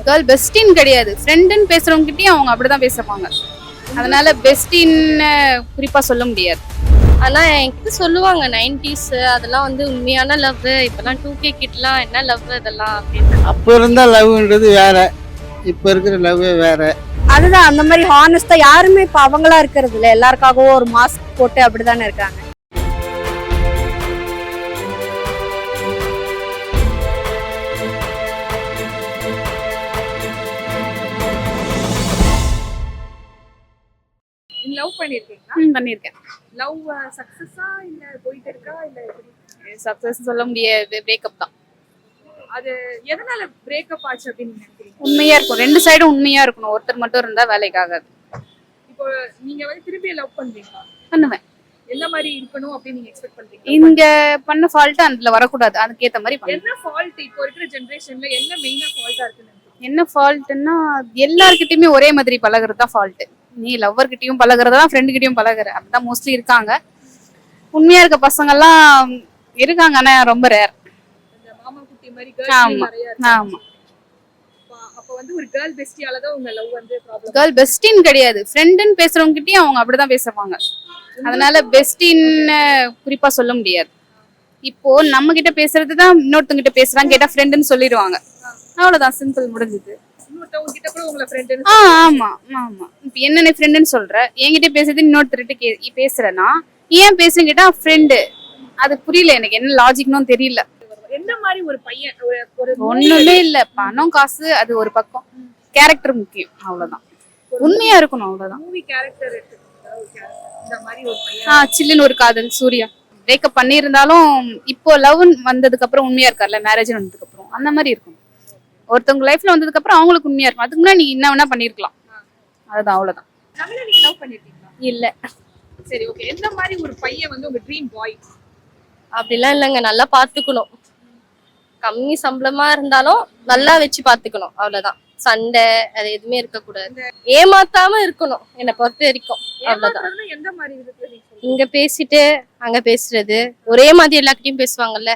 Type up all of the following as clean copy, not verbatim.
Girl பெஸ்டின்னு கிடையாது, ஃப்ரெண்டுன்னு பேசுறவங்க கிட்டயும் அவங்க அப்படிதான் பேசுவாங்க. அதனால பெஸ்டின்னு குறிப்பா சொல்ல முடியாது. ஆனா என்கிட்ட சொல்லுவாங்க 90s அதெல்லாம் வந்து உண்மையான லவ், இப்பெல்லாம் 2K கிட்லாம் என்ன லவ் இதெல்லாம் அப்படின்னு. அப்போ இருந்த லவ்ன்றது வேற, இப்போ இருக்கிற லவ்வே வேற. அதுதான் அந்த மாதிரி ஹானஸ்டா யாருமே இப்ப அவங்களா இருக்கிறது இல்ல, எல்லாருக்காகவும் ஒரு மாஸ்க் போட்டு அப்படிதானே இருக்காங்க. லவ் பண்ணிருக்கீங்களா? பண்ணியிருக்கேன். லவ் சக்சஸா இல்ல போயிட்டு இருக்கா இல்ல எப்படி? சக்சஸ் சொல்ல முடியாது, பிரேக்கப் தான். அது எதனால பிரேக்கப் ஆச்சு அப்படின்னு நினைக்கிறீங்க? உண்மையா இருக்கும், ரெண்டு சைடும் உண்மையா இருக்கணும். ஒருத்தர் மட்டும் இருந்தா வேலைக்காகாது. இப்போ நீங்க வந்து திருப்பி லவ் பண்றீங்களா? பண்ணுவேன். என்ன மாதிரி இருக்கணும் அப்படின்னு நீங்க எக்ஸ்பெக்ட் பண்றீங்க? இங்க பண்ண ஃபால்ட் அதுல வரக்கூடாது, அதுக்கேத்த மாதிரி பண்ணுவேன். என்ன ஃபால்ட் இப்போ இருக்கிற ஜெனரேஷன்ல என்ன மெயினா ஃபால்ட்டா இருக்குன்னு நினைக்கிறீங்க? என்ன ஃபால்ட்னா, எல்லார்கிட்டயுமே ஒரே மாதிரி பழகுறது தான் ஃபால்ட். நீ லவ்வர் கிட்டயும் பழகுறதா, ஃப்ரெண்டு கிட்டயும் பழகுற, அப்படிதான் மோஸ்ட்லி இருக்காங்க. உண்மையா இருக்க பசங்க எல்லாம் இருக்காங்க, ஆனா ரொம்ப ரேர். இந்த மாமா குட்டி மாதிரி ஆமா. கேர்ள்ஸ் நிறைய இருக்காங்க. ஆமா, அப்ப வந்து ஒரு கேர்ள் பெஸ்டியால தான் உங்க லவ் வந்து ப்ராப்ளம். கேர்ள் பெஸ்டின்னு கிடையாது, ஃப்ரெண்டுன்னு பேசுறவங்க கிட்டயும் அவங்க அப்படிதான் பேசுவாங்க. அதனால பெஸ்டின்னு குறிப்பா சொல்ல முடியாது. இப்போ நம்ம கிட்ட பேசுறதுதான் இன்னொருத்தவங்க கிட்ட பேசுறாங்க, கேட்டா ஃப்ரெண்டுன்னு சொல்லிடுவாங்க. அவ்வளவுதான், சிம்பிள், முடிஞ்சது. இன்னொருத்தவங்க கிட்ட கூட உங்களை ஃப்ரெண்ட் ஆமா ஆமா. இப்ப என்ன ஃப்ரெண்டுன்னு சொல்ற, என்கிட்ட பேசுறது இன்னொருத்தர்கிட்ட பேசுறேன்னா ஏன் பேசுன்னு கேட்டா ஃப்ரெண்டு. அது புரியல எனக்கு, என்ன லாஜிக்னும் தெரியல. என்ன மாதிரி ஒரு பையன் ஒரு ஒண்ணுமே இல்ல, பணம் காசு அது ஒரு பக்கம், கேரக்டர் முக்கியம், அவ்வளவுதான். உண்மையா இருக்கணும், அவ்வளவுதான். மூவி கேரக்டர் இந்த மாதிரி ஒரு பையன் சில்லுன்னு ஒரு காதல், சூர்யா பிரேக்கப் பண்ணியிருந்தாலும் இப்போ லவ் வந்ததுக்கு அப்புறம் உண்மையா இருக்கார்ல, மேரேஜ் வந்ததுக்கு அப்புறம் அந்த மாதிரி இருக்கும். ஒருத்தவங்க லைஃப்ல வந்ததுக்கு அப்புறம் அவங்களுக்கு உண்மையா இருக்கும். அதுக்கு முன்னாடி நீ என்ன வேணா பண்ணிருக்கலாம், அதுதான், அவ்வளவுதான். தமிழ்ல நீங்க லவ் பண்ணிருக்கீங்களா? இல்ல. சரி, ஓகே. எந்த மாதிரி ஒரு பையன் வந்து உங்க ட்ரீம் பாய்? அப்படிலாம் இல்லைங்க, நல்லா பாத்துக்கணும். கம்மி சம்பளமா இருந்தாலும் நல்லா வச்சு பாத்துக்கணும், அவ்வளவுதான். சண்டை அது எதுவுமே இருக்கக்கூடாது, ஏமாத்தாம இருக்கணும் என்னை பொறுத்த வரைக்கும், அவ்வளவுதான். ஏமாத்துறதுன்னா எந்த மாதிரி விதத்துல நீங்க சொல்றீங்க? இங்க பேசிட்டு அங்க பேசுறது, ஒரே மாதிரி எல்லார்கிட்டயும் பேசுவாங்கல்ல,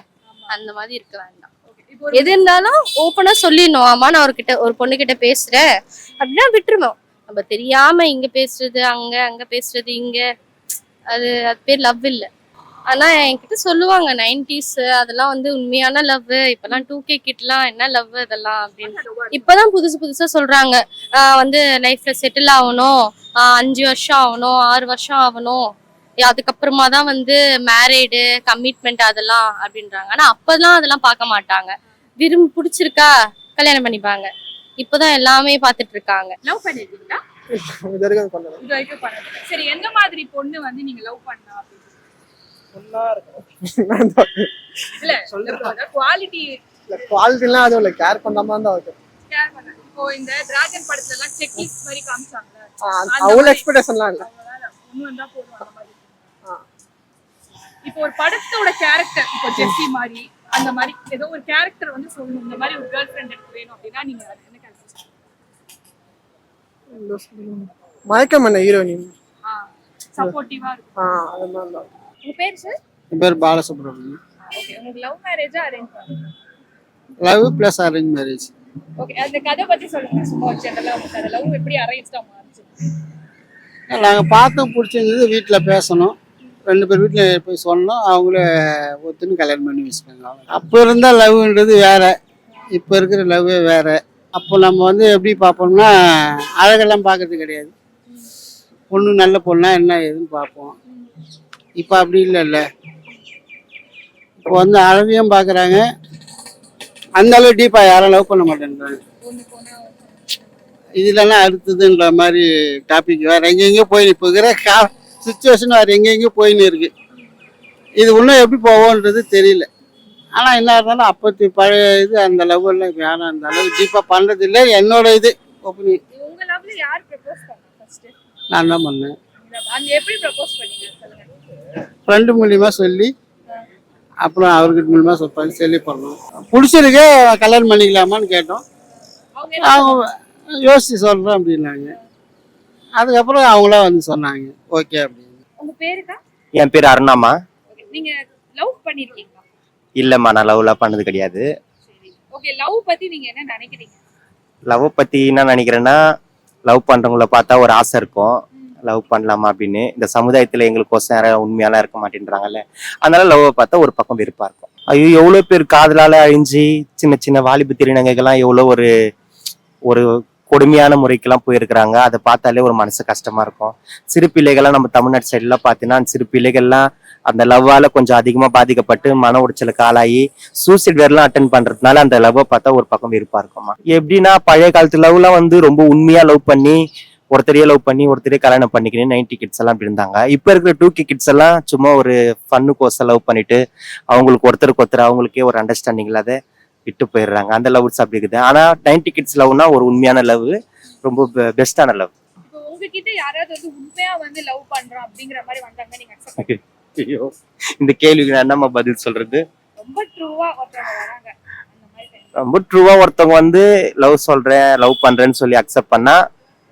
அந்த மாதிரி இருக்க வேண்டாம். இப்போ எது இருந்தாலும் ஓப்பனா சொல்லிடணும். ஆமா, நான் ஒரு பொண்ணு கிட்ட பேசுறேன் அப்படின்னா விட்டுருவோம். நம்ம தெரியாம இங்க பேசுறது, அங்க பேசுறது, இங்க அது பேர் லவ் இல்ல. ஆனா என்கிட்ட சொல்லுவாங்க 90s அதெல்லாம் வந்து உண்மையான லவ், இப்பெல்லாம் 2K கிட்லாம் என்ன லவ் இதெல்லாம் அப்படின்னு. இப்பதான் புதுசா சொல்றாங்க, வந்து லைஃப்ல செட்டில் ஆகணும், 5 வருஷம் ஆகணும், 6 வருஷம் ஆகணும், அதுக்கப்புறமா தான் வந்து மேரேடு கமிட்மெண்ட் அதெல்லாம் அப்படின்றாங்க. ஆனா அப்பதான் அதெல்லாம் பார்க்க மாட்டாங்க, விரும்பி பிடிச்சிருக்கா கல்யாணம் பண்ணிப்பாங்க. இப்பதான் எல்லாமே பாத்துட்டு இருக்காங்க. லவ் பண்ணிருக்கீங்களா? இது வரைக்கும் பண்ணல. இது வரைக்கும் பண்ணல. சரி, எந்த மாதிரி பொண்ணு வந்து நீங்க லவ் பண்ணா அப்படின்னு? பொண்ணா இருக்கும். இல்ல குவாலிட்டி குவாலிட்டிலாம் அதுவும் இல்லை, கேர் பண்ணாம தான் இருக்கும். கேர் பண்ண. இப்போ இந்த டிராகன் படத்துல எல்லாம் செக்கிஸ் மாதிரி காமிச்சாங்கல, அவ்வளோ எக்ஸ்பெக்டேஷன்லாம் இல்லை. ஒண்ணு வந்தா போதும் அந்த மாதிரி. இப்போ ஒரு படத்தோட கேரக்டர், இப்போ ஜெஸ்ஸி மாதிரி அந்த மாதிரி ஏதோ ஒரு கேரக்டர் வந்து சொல்லணும், இந்த மாதிரி ஒரு கேர்ள் ஃப்ரெண்ட் எனக்கு வேணும் அப்படின்னா நீங்க என்ன கேரக்டர்? மயக்கம் என்ன ஹீரோயின். சப்போர்ட்டிவா இருக்கும். அதெல்லாம் தான். உங்க பேர் சார்? என் பேர் பாலசுப்ரமணியம். ஓகே. உங்களுக்கு லவ் மேரேஜா அரேஞ்ச் மேரேஜா? Love plus arrange marriage. Okay. அந்த கதை பத்தி சொல்லுங்க சும்மா, ஜெனரலா உங்களுக்கு அந்த லவ் எப்படி அரேஞ்ச்டா மாறுச்சு? நாங்கள் பார்த்து பிடிச்சிருந்தது, வீட்டில் பேசணும், 2 பேர் வீட்டில் போய் சொன்னோம், அவங்களே ஒத்துன்னு கல்யாணம் பண்ணி வச்சுக்கோங்க. அப்போ இருந்த லவ்ன்றது வேற, இப்போ இருக்கிற லவ்வே வேற. அப்போ நம்ம வந்து எப்படி பார்ப்போம்னா, அழகெல்லாம் பார்க்கறது கிடையாது, பொண்ணு நல்ல பொண்ணா என்ன ஏதுன்னு பார்ப்போம். இப்போ அப்படி இல்லைல்ல, இப்போ வந்து அழகையும் பார்க்குறாங்க, அந்த அளவு டீப்பாக யாரும் லவ் பண்ண மாட்டேன்றாங்க. இதுலலாம் அடுத்ததுன்ற மாதிரி டாபிக் வேறு எங்கெங்கேயோ போய், இப்போ இருக்கிற சுச்சுவேஷன் வேறு எங்கெங்கேயோ போயின்னு இருக்கு. இது இன்னும் எப்படி போவோன்றது தெரியல. ஆனால் என்ன இருந்தாலும் அப்போத்தி பழைய இது அந்த லவ் எல்லாம் இப்போ யாரும் அந்த அளவு டீப்பாக பண்ணுறது இல்லை. என்னோட இது ஒப்பீனியன். உங்க லவ்ல யார் ப்ரப்போஸ் பண்ணா ஃபர்ஸ்ட்? நான் தான் பண்ணேன். அங்க எப்படி ப்ரப்போஸ் பண்ணீங்க சொல்லுங்க. ஃப்ரெண்டு மூலியமா சொல்லி, அப்புறம் அவர்கிட்ட மூலியமா சொல்லி பண்ணோம். பிடிச்சிருக்கு, கல்யாணம் பண்ணிக்கலாமான்னு கேட்டோம். அவங்க யோசிச்சு சொல்கிறோம் அப்படின்னாங்க. அதுக்கப்புறம் அவங்களா வந்து சொன்னாங்க ஓகே அப்படின்னு. உங்க பேருக்கா? என் பேர் அருணாமா. நீங்க லவ் பண்ணிருக்கீங்களா? இல்லம்மா, நான் லவ்லாம் பண்ணது கிடையாது. சரி, ஓகே. லவ் பத்தி நீங்க என்ன நினைக்கிறீங்க? லவ் பத்தி என்ன நினைக்கிறேன்னா, லவ் பண்றவங்கள பார்த்தா ஒரு ஆசை இருக்கும். லவ் பண்ணலாமா அப்படின்னு. இந்த சமுதாயத்துல எங்களுக்கோசம் யாரும் உண்மையாலாம் இருக்க மாட்டேன்றாங்கல்ல. அதனால லவ் பார்த்தா ஒரு பக்கம் வெறுப்பா இருக்கும். ஐயோ எவ்வளவு பேர் காதலால அழிஞ்சு சின்ன சின்ன வாலிப திருநங்கைகள்லாம் எவ்வளவு ஒரு ஒரு கொடுமையான முறைக்கெல்லாம் போயிருக்கிறாங்க. அதை பார்த்தாலே ஒரு மனசு கஷ்டமா இருக்கும். சிறு பிள்ளைகள்லாம் நம்ம தமிழ்நாட்டு சைட்லாம் பார்த்தீங்கன்னா சிறு பிள்ளைகள்லாம் அந்த லவ்வால கொஞ்சம் அதிகமா பாதிக்கப்பட்டு மன உடைச்சலுக்கு ஆளாகி சூசைட் வேர்லாம் அட்டன் பண்றதுனால அந்த லவ்வை பார்த்தா ஒரு பக்கம் வெறுப்பா இருக்குமா. எப்படின்னா பழைய காலத்து லவ்லாம் வந்து ரொம்ப உண்மையா லவ் பண்ணி ஒருத்தரையே லவ் பண்ணி ஒருத்தரையே கல்யாணம் பண்ணிக்கணும் 90 கிட்ஸ் எல்லாம் அப்படி இருந்தாங்க. இப்ப இருக்கிற 2K கிட்ஸ் எல்லாம் சும்மா ஒரு ஃபன்னுக்கோசம் லவ் பண்ணிட்டு அவங்களுக்கு ஒருத்தருக்கு ஒருத்தர் அவங்களுக்கே ஒரு அண்டர்ஸ்டாண்டிங் இல்லாத விட்டு போயிடுறாங்க. அந்த லவ்ஸ் அப்படி இருக்குது. ஆனா 90 கிட்ஸ் லவ்னா ஒரு உண்மையான லவ், ரொம்ப பெஸ்டான லவ். இப்போ உங்ககிட்ட யாராவது வந்து உண்மையா வந்து லவ் பண்றோம் அப்படிங்கிற மாதிரி வந்தாங்க, நீங்க accept பண்ணுவீங்களா? ஐயோ இந்த கேள்விக்கு நான் என்னம்மா பதில் சொல்றது? ரொம்ப ட்ரூவா ஒருத்தவங்க வராங்க அந்த மாதிரி time. ரொம்ப ட்ரூவா ஒருத்தவங்க வந்து லவ் பண்றேன்னு சொல்லி அக்செப்ட் பண்ணா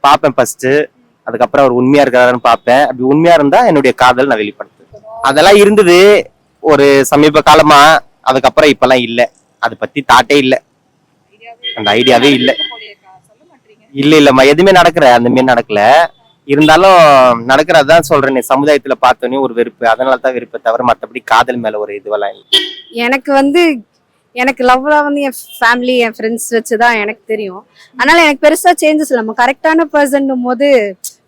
பாப்பேன் ஃபர்ஸ்ட். அதுக்கப்புறம் அவர் உண்மையா இருக்காருன்னு பாப்பேன். அப்படி உண்மையா இருந்தா என்னுடைய காதல் நான் வெளிப்படுத்துவேன். அதெல்லாம் இருந்தது ஒரு சமீப காலமா. அதுக்கப்புறம் இப்பெல்லாம் இல்ல. அதை பத்தி தாட்டே இல்ல. அந்த ஐடியாவே இல்ல. சொல்ல மாட்டீங்க. இல்லம்மா எதுவுமே அந்த மாதிரி நடக்கல. இருந்தாலும் நடக்கிறதான் சொல்றேன். சமுதாயத்துல பார்த்தோன்னே ஒரு வெறுப்பு. அதனாலதான் வெறுப்பை தவிர மற்றபடி காதல் மேல ஒரு இதுவெல்லாம் இல்லை. எனக்கு லவ்ல வந்து என் ஃபேமிலி என் ஃப்ரெண்ட்ஸ் வச்சுதான் எனக்கு தெரியும். அதனால எனக்கு பெருசா சேஞ்சஸ் இல்லை. நம்ம கரெக்டான பர்சன்னும் போது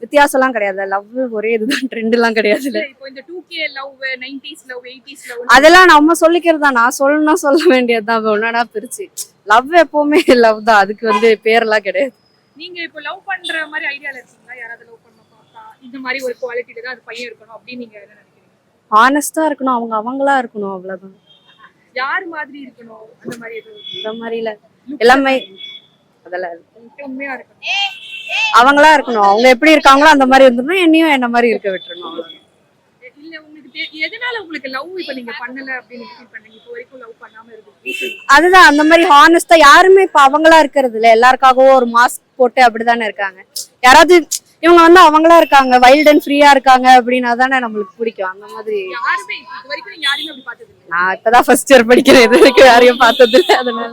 வித்தியாசம்லாம் கிடையாது. லவ் ஒரே இதுதான், ட்ரெண்ட் எல்லாம் கிடையாது. இல்ல, இப்போ இந்த 2K love, 90s love, 80s love அதெல்லாம் நம்ம சொல்லிக்கிறது தான். நான் சொல்லணும்னா சொல்ல வேண்டியதுதான். ஒன்னா பிரிச்சு லவ் எப்பவுமே லவ் தான். அதுக்கு வந்து பேரெல்லாம் கிடையாது. நீங்க இப்போ லவ் பண்ற மாதிரி ஐடியால இருக்கீங்களா? யாராவது லவ் பண்ண பார்த்தா இந்த மாதிரி ஒரு குவாலிட்டில தான் அது பையன் இருக்கணும் அப்படின்னு நீங்க என்ன நினைக்கிறீங்க? ஹானஸ்டா இருக்கணும், அவங்களா இருக்கணும், அவ்வளவுதான். யார் மாதிரி இருக்கணும் அந்த மாதிரி எதுவும் இந்த மாதிரில எல்லாமே அதெல்லாம் உண்மையா இருக்கணும். அவங்களா இருக்கணும். அவங்க எப்படி இருக்காங்களோ அந்த மாதிரி இருந்தோம்னா என்னையும் என்ன மாதிரி இருக்க விட்டுறணும், அவ்வளவுதான். இல்ல உங்களுக்கு எதனால உங்களுக்கு லவ் இப்ப நீங்க பண்ணல அப்படின்னு ஃபீல் பண்ணீங்க? இப்போ வரைக்கும் லவ் பண்ணாம இருக்கு. அதுதான், அந்த மாதிரி ஹானஸ்டா யாருமே இப்ப அவங்களா இருக்கிறது இல்ல. எல்லாருக்காகவும் ஒரு மாஸ்க் போட்டு அப்படித்தானே இருக்காங்க. யாராவது இவங்க வந்து அவங்களா இருக்காங்க, வைல்ட் அண்ட் ஃப்ரீயா இருக்காங்க அப்படின்னா தானே நம்மளுக்கு பிடிக்கும். அந்த மாதிரி யாருமே இது வரைக்கும் நீங்க யாரையுமே அப்படி பார்த்தது இல்ல. நான் இப்பதான் ஃபர்ஸ்ட் இயர் படிக்கிறேன். இது வரைக்கும் யாரையும் பார்த்தது இல்லை. அதனால